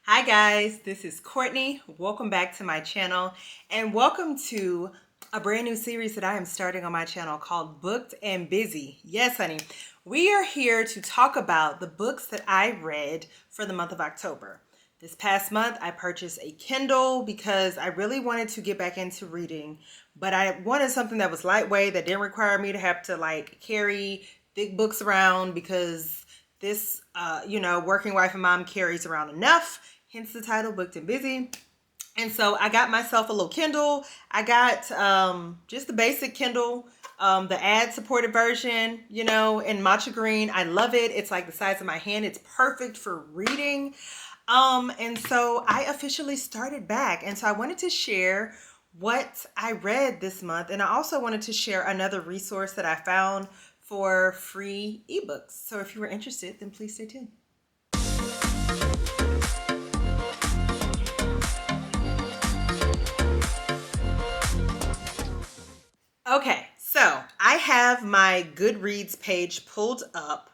Hi guys, this is Courtney. Welcome back to my channel and welcome to a brand new series that I am starting on my channel called Booked and Busy. Yes, honey. We are here to talk about the books that I read for the month of October. This past month, I purchased a Kindle because I really wanted to get back into reading, but I wanted something that was lightweight, that didn't require me to have to carry thick books around because this, working wife and mom carries around enough. Hence the title, Booked and Busy. And so I got myself a little Kindle. I got just the basic Kindle, the ad-supported version, in matcha green. I love it. It's like the size of my hand. It's perfect for reading. And so I officially started back. And so I wanted to share what I read this month. And I also wanted to share another resource that I found for free ebooks. So if you were interested, then please stay tuned. Okay, so I have my Goodreads page pulled up.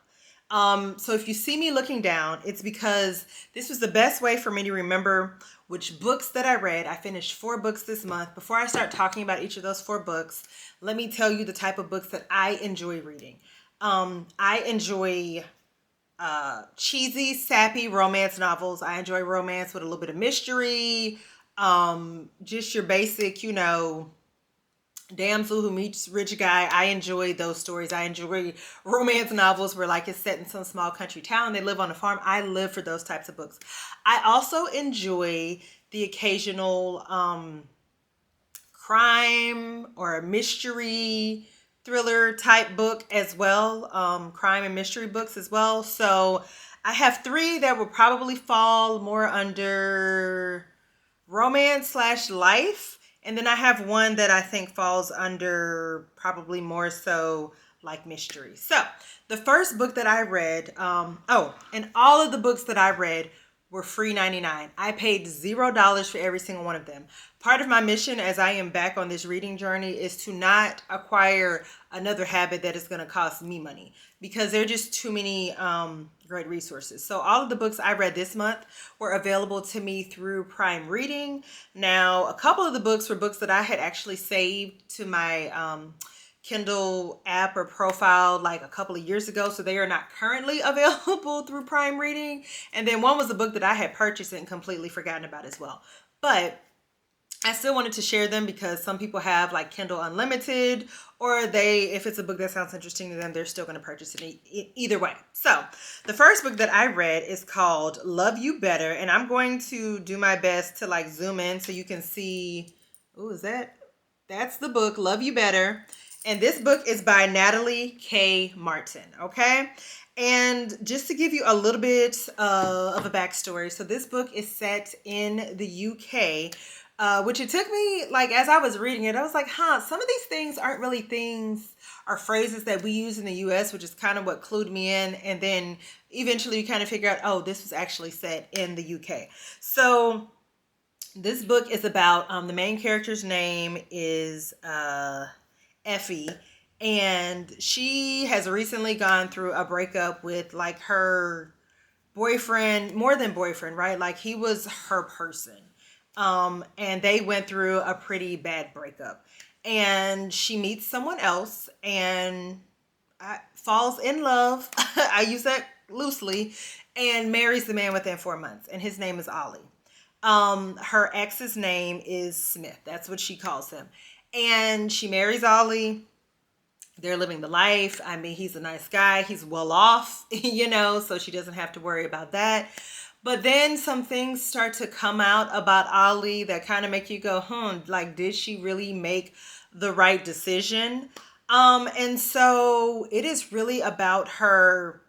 So if you see me looking down, it's because this was the best way for me to remember which books that I read. I finished 4 books this month. Before I start talking about each of those 4 books, let me tell you the type of books that I enjoy reading. I enjoy cheesy, sappy romance novels. I enjoy romance with a little bit of mystery. Just your basic, damsel who meets rich guy. I enjoy those stories. I enjoy romance novels where it's set in some small country town. They live on a farm. I live for those types of books. I also enjoy the occasional crime or mystery thriller type book as well. Crime and mystery books as well. So I have 3 that will probably fall more under romance/life. And then I have 1 that I think falls under probably more so like mystery. So the first book that I read, and all of the books that I read were free 99. I paid $0 for every single one of them. Part of my mission as I am back on this reading journey is to not acquire another habit that is going to cost me money because there are just too many great resources. So all of the books I read this month were available to me through Prime Reading. Now, a couple of the books were books that I had actually saved to my Kindle app or profile a couple of years ago, so they are not currently available through Prime Reading. And then one was a book that I had purchased and completely forgotten about as well. But I still wanted to share them because some people have Kindle Unlimited, or if it's a book that sounds interesting to them, they're still going to purchase it either way. So the first book that I read is called Love You Better, and I'm going to do my best to zoom in so you can see. Oh, that's the book, Love You Better. And this book is by Natalie K. Martin, okay? And just to give you a little bit of a backstory, so this book is set in the UK, which it took me, as I was reading it, I was like, some of these things aren't really things or phrases that we use in the US, which is kind of what clued me in. And then eventually you kind of figure out, oh, this was actually set in the UK. So this book is about, the main character's name is Effie, and she has recently gone through a breakup with her boyfriend, more than boyfriend, right? He was her person. And they went through a pretty bad breakup, and she meets someone else and falls in love. I use that loosely, and marries the man within 4 months, and his name is Ollie. Her ex's name is Smith. That's what she calls him. And she marries Ollie. They're living the life. I mean, he's a nice guy. He's well off, so she doesn't have to worry about that. But then some things start to come out about Ollie that kind of make you go, did she really make the right decision? And so it is really about her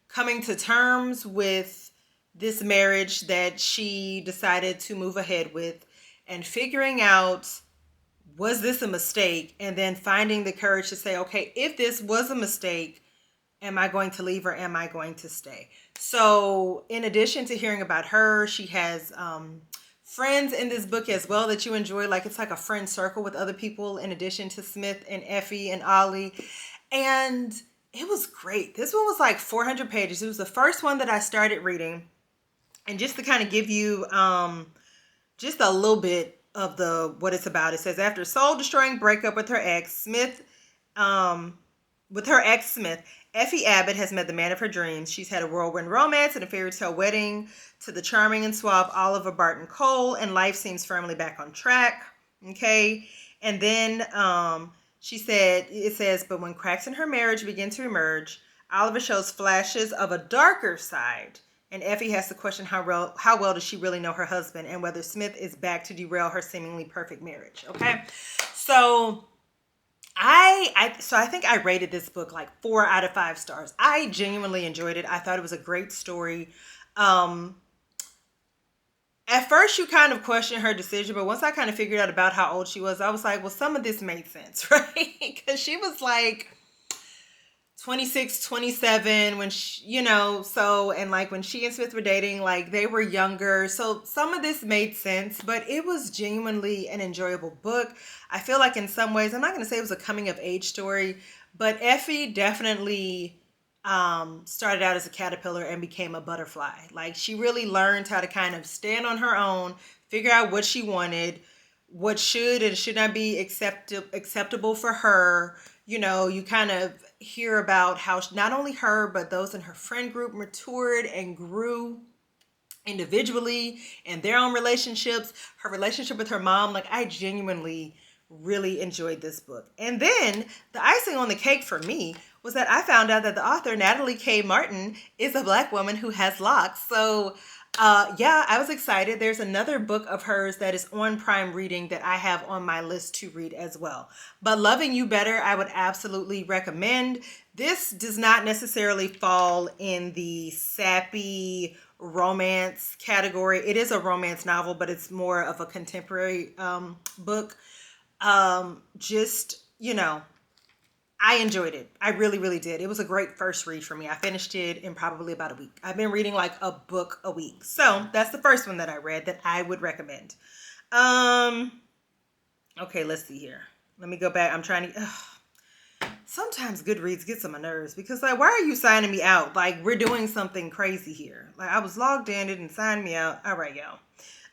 coming to terms with this marriage that she decided to move ahead with and figuring out, was this a mistake? And then finding the courage to say, okay, if this was a mistake, am I going to leave or am I going to stay? So in addition to hearing about her, she has friends in this book as well that you enjoy. It's like a friend circle with other people in addition to Smith and Effie and Ollie. And it was great. This one was 400 pages. It was the first one that I started reading. And just to kind of give you just a little bit of what it's about, it says, after a soul-destroying breakup with her ex, Smith, Effie Abbott has met the man of her dreams. She's had a whirlwind romance and a fairy tale wedding to the charming and suave Oliver Barton Cole, and life seems firmly back on track. Okay. And then it says, but when cracks in her marriage begin to emerge, Oliver shows flashes of a darker side, and Effie has to question how well does she really know her husband, and whether Smith is back to derail her seemingly perfect marriage. Okay. So I think I rated this book like 4 out of 5 stars. I genuinely enjoyed it. I thought it was a great story. At first, you kind of question her decision, but once I kind of figured out about how old she was, I was like, well, some of this made sense, right? Because she was like 26, 27 when she, and like when she and Smith were dating, like they were younger. So some of this made sense, but it was genuinely an enjoyable book. I feel like in some ways, I'm not going to say it was a coming of age story, but Effie definitely started out as a caterpillar and became a butterfly. Like she really learned how to kind of stand on her own, figure out what she wanted, what should and should not be acceptable for her. You kind of hear about how not only her, but those in her friend group matured and grew individually in their own relationships. Her relationship with her mom, like I genuinely really enjoyed this book. And then the icing on the cake for me was that I found out that the author, Natalie K. Martin, is a Black woman who has locks. So I was excited. There's another book of hers that is on Prime Reading that I have on my list to read as well. But Loving You Better, I would absolutely recommend. This does not necessarily fall in the sappy romance category. It is a romance novel, but it's more of a contemporary book. I enjoyed it. I really, really did. It was a great first read for me. I finished it in probably about a week. I've been reading like a book a week. So that's the first one that I read that I would recommend. Okay, let's see here. Let me go back. I'm trying to... Sometimes Goodreads gets on my nerves because like, why are you signing me out? Like we're doing something crazy here. Like I was logged in, it didn't sign me out. All right, y'all.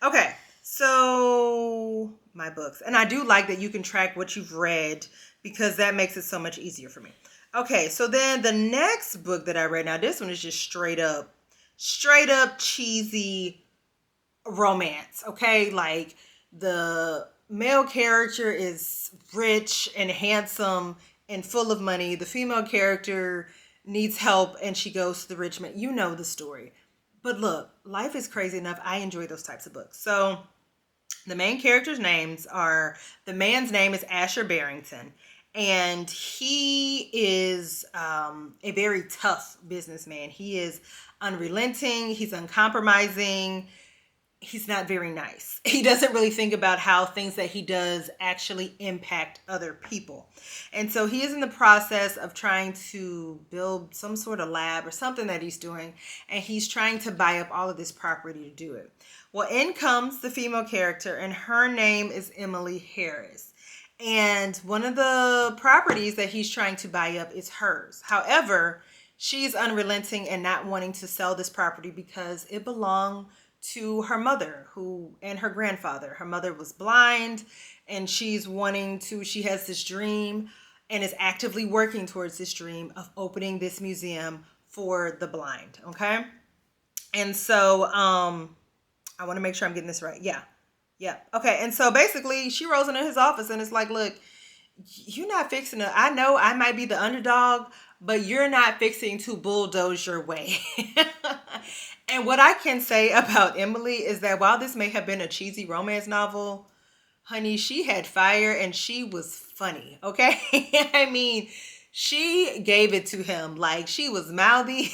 Okay, so my books. And I do like that you can track what you've read because that makes it so much easier for me. Okay, so then the next book that I read, now this one is just straight up cheesy romance, okay? Like the male character is rich and handsome and full of money. The female character needs help and she goes to the rich man. You know the story. But look, life is crazy enough. I enjoy those types of books. So the main character's names are, the man's name is Asher Barrington. And he is a very tough businessman. He is unrelenting. He's uncompromising. He's not very nice. He doesn't really think about how things that he does actually impact other people. And so he is in the process of trying to build some sort of lab or something that he's doing. And he's trying to buy up all of this property to do it. Well, in comes the female character, and her name is Emily Harris. And one of the properties that he's trying to buy up is hers. However, she's unrelenting and not wanting to sell this property because it belonged to her mother and her grandfather. Her mother was blind and she has this dream and is actively working towards this dream of opening this museum for the blind. Okay. And so, I want to make sure I'm getting this right. Yeah. Okay. And so basically she rolls into his office and it's like, look, you're not fixing it. I know I might be the underdog, but you're not fixing to bulldoze your way. And what I can say about Emily is that while this may have been a cheesy romance novel, honey, she had fire and she was funny. Okay. I mean, she gave it to him. Like she was mouthy.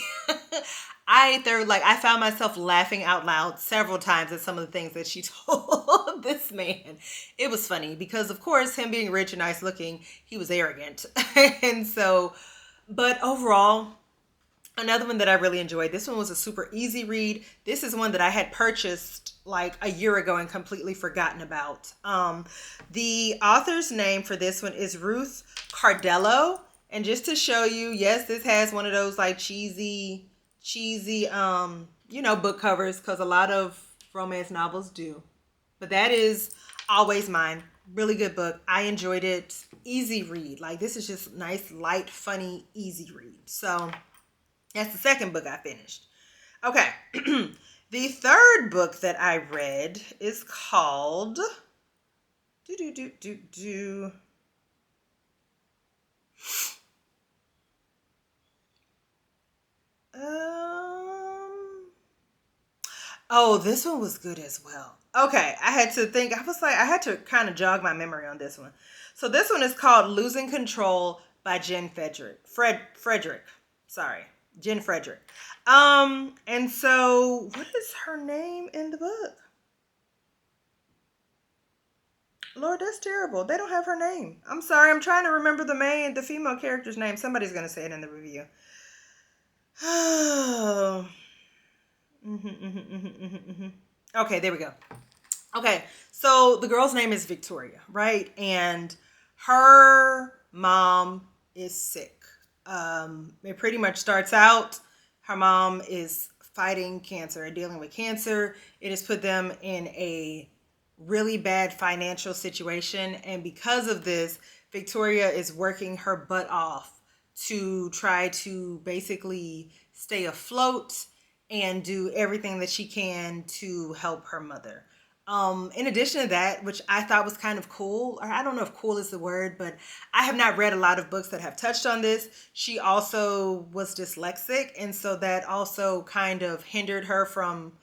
I found myself laughing out loud several times at some of the things that she told this man. It was funny because, of course, him being rich and nice looking, he was arrogant. And so, but overall, another one that I really enjoyed. This one was a super easy read. This is one that I had purchased like a year ago and completely forgotten about. The author's name for this one is Ruth Cardello. And just to show you, yes, this has one of those like cheesy book covers, because a lot of romance novels do. But that is Always Mine. Really good book. I enjoyed it. Easy read. Like, this is just nice, light, funny, easy read. So that's the second book I finished. Okay. The third book that I read is called oh, this one was good as well. Okay, I had to think. I had to kind of jog my memory on this one. So this one is called Losing Control by Jen Frederick. Sorry, Jen Frederick. And so what is her name in the book? Lord, that's terrible. They don't have her name. I'm sorry. I'm trying to remember the female character's name. Somebody's going to say it in the review. Oh. Okay, there we go. Okay, so the girl's name is Victoria, right? And her mom is sick. It pretty much starts out, her mom is fighting cancer and dealing with cancer. It has put them in a really bad financial situation. And because of this, Victoria is working her butt off to try to basically stay afloat and do everything that she can to help her mother. In addition to that, which I thought was kind of cool, or I don't know if cool is the word, but I have not read a lot of books that have touched on this. She also was dyslexic, and so that also kind of hindered her from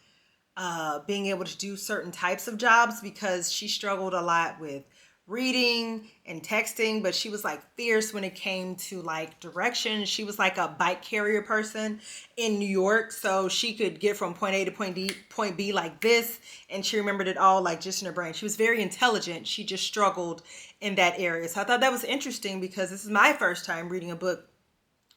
being able to do certain types of jobs, because she struggled a lot with reading and texting, but she was like fierce when it came to like directions. She was like a bike carrier person in New York, so she could get from point A to point B like this, and she remembered it all like just in her brain. She was very intelligent. She just struggled in that area. So I thought that was interesting, because this is my first time reading a book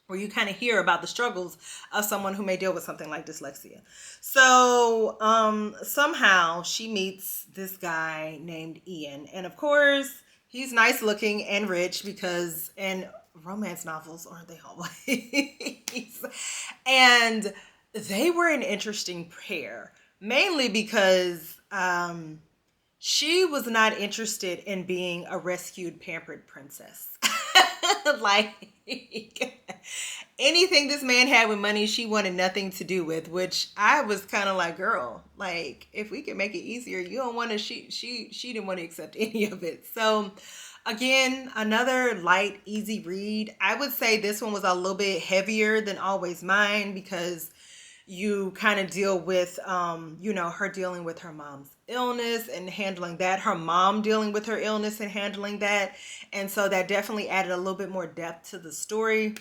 where you kind of hear about the struggles of someone who may deal with something like dyslexia. So somehow she meets this guy named Ian. And of course, he's nice looking and rich, because in romance novels, aren't they always? And they were an interesting pair, mainly because she was not interested in being a rescued, pampered princess. Like, anything this man had with money, she wanted nothing to do with, which I was kind of like, girl, like, if we can make it easier, you don't want to, she didn't want to accept any of it. So again, another light, easy read. I would say this one was a little bit heavier than Always Mine, because you kind of deal with, her dealing with her mom's illness and handling that, her mom dealing with her illness and handling that. And so that definitely added a little bit more depth to the story.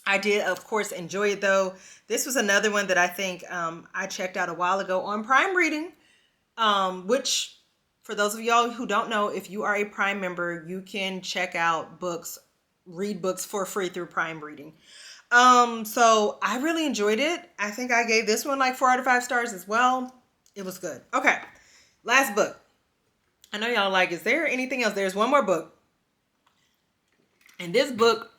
I did, of course, enjoy it though. This was another one that I think I checked out a while ago on Prime Reading, which for those of y'all who don't know, if you are a Prime member, you can check out books, read books for free through Prime Reading. So I really enjoyed it. I think I gave this one like 4 out of 5 stars as well. It was good. Okay. Last book. I know y'all like, is there anything else? There's one more book. And this book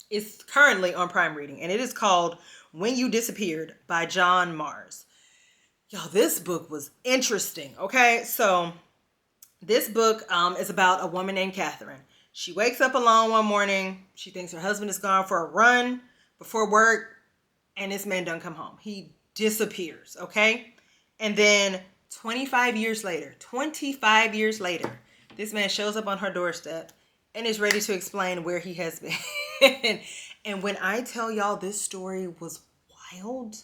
is currently on Prime Reading, and it is called When You Disappeared by John Mars. Y'all, this book was interesting. Okay. So this book, is about a woman named Catherine. She wakes up alone one morning. She thinks her husband is gone for a run before work, and this man doesn't come home. He disappears, okay? And then 25 years later, this man shows up on her doorstep and is ready to explain where he has been. And when I tell y'all, this story was wild.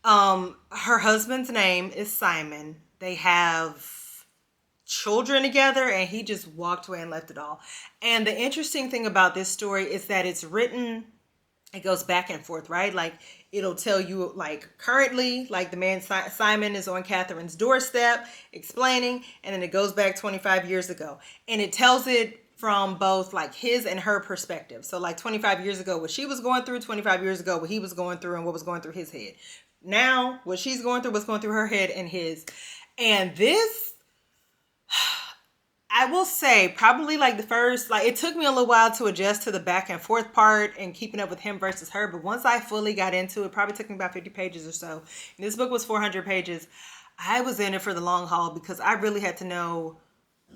Her husband's name is Simon. They have children together, and he just walked away and left it all. And the interesting thing about this story is that it's written, it goes back and forth, right? Like, it'll tell you like currently, like the man Simon is on Catherine's doorstep explaining, and then it goes back 25 years ago, and it tells it from both like his and her perspective. So like 25 years ago, what she was going through, 25 years ago, what he was going through and what was going through his head. Now, what she's going through, what's going through her head and his. And this, I will say probably like the first, like it took me a little while to adjust to the back and forth part and keeping up with him versus her. But once I fully got into it, probably took me about 50 pages or so. And this book was 400 pages. I was in it for the long haul because I really had to know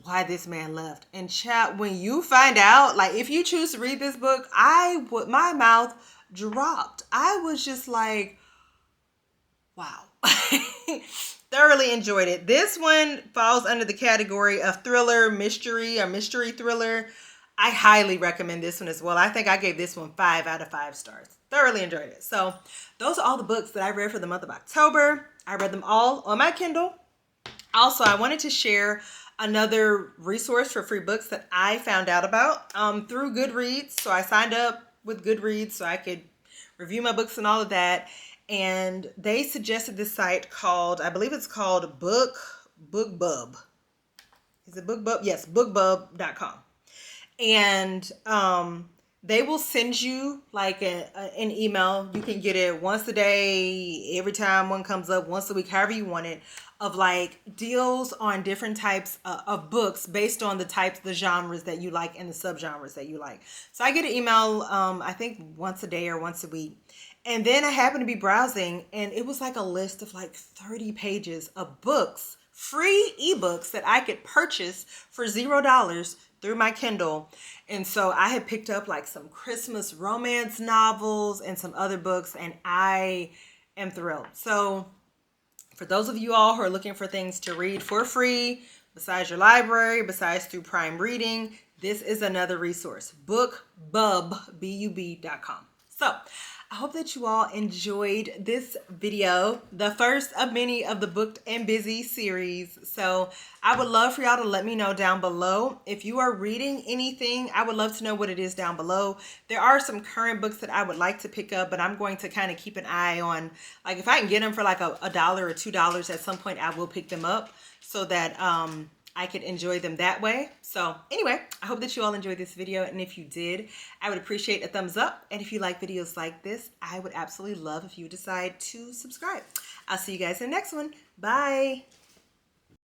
why this man left. And chat, when you find out, like if you choose to read this book, my mouth dropped. I was just like, wow. Thoroughly enjoyed it. This one falls under the category of thriller, mystery, or mystery thriller. I highly recommend this one as well. I think I gave this one 5 out of 5 stars. Thoroughly enjoyed it. So those are all the books that I read for the month of October. I read them all on my Kindle. Also, I wanted to share another resource for free books that I found out about through Goodreads. So I signed up with Goodreads so I could review my books and all of that. And they suggested this site called, I believe it's called BookBub. Is it BookBub? Yes, bookbub.com. And they will send you like an email. You can get it once a day, every time one comes up, once a week, however you want it, of like deals on different types of books based on the genres that you like and the subgenres that you like. So I get an email, I think once a day or once a week. And then I happened to be browsing and it was like a list of like 30 pages of books, free ebooks that I could purchase for $0 through my Kindle. And so I had picked up like some Christmas romance novels and some other books, and I am thrilled. So for those of you all who are looking for things to read for free, besides your library, besides through Prime Reading, this is another resource, bookbub, BUB.com. So I hope that you all enjoyed this video, the first of many of the Booked and Busy series. So I would love for y'all to let me know down below. If you are reading anything, I would love to know what it is down below. There are some current books that I would like to pick up, but I'm going to kind of keep an eye on, like if I can get them for like $1 or $2 at some point, I will pick them up so that I could enjoy them that way. So anyway, I hope that you all enjoyed this video. And if you did, I would appreciate a thumbs up. And if you like videos like this, I would absolutely love if you decide to subscribe. I'll see you guys in the next one. Bye.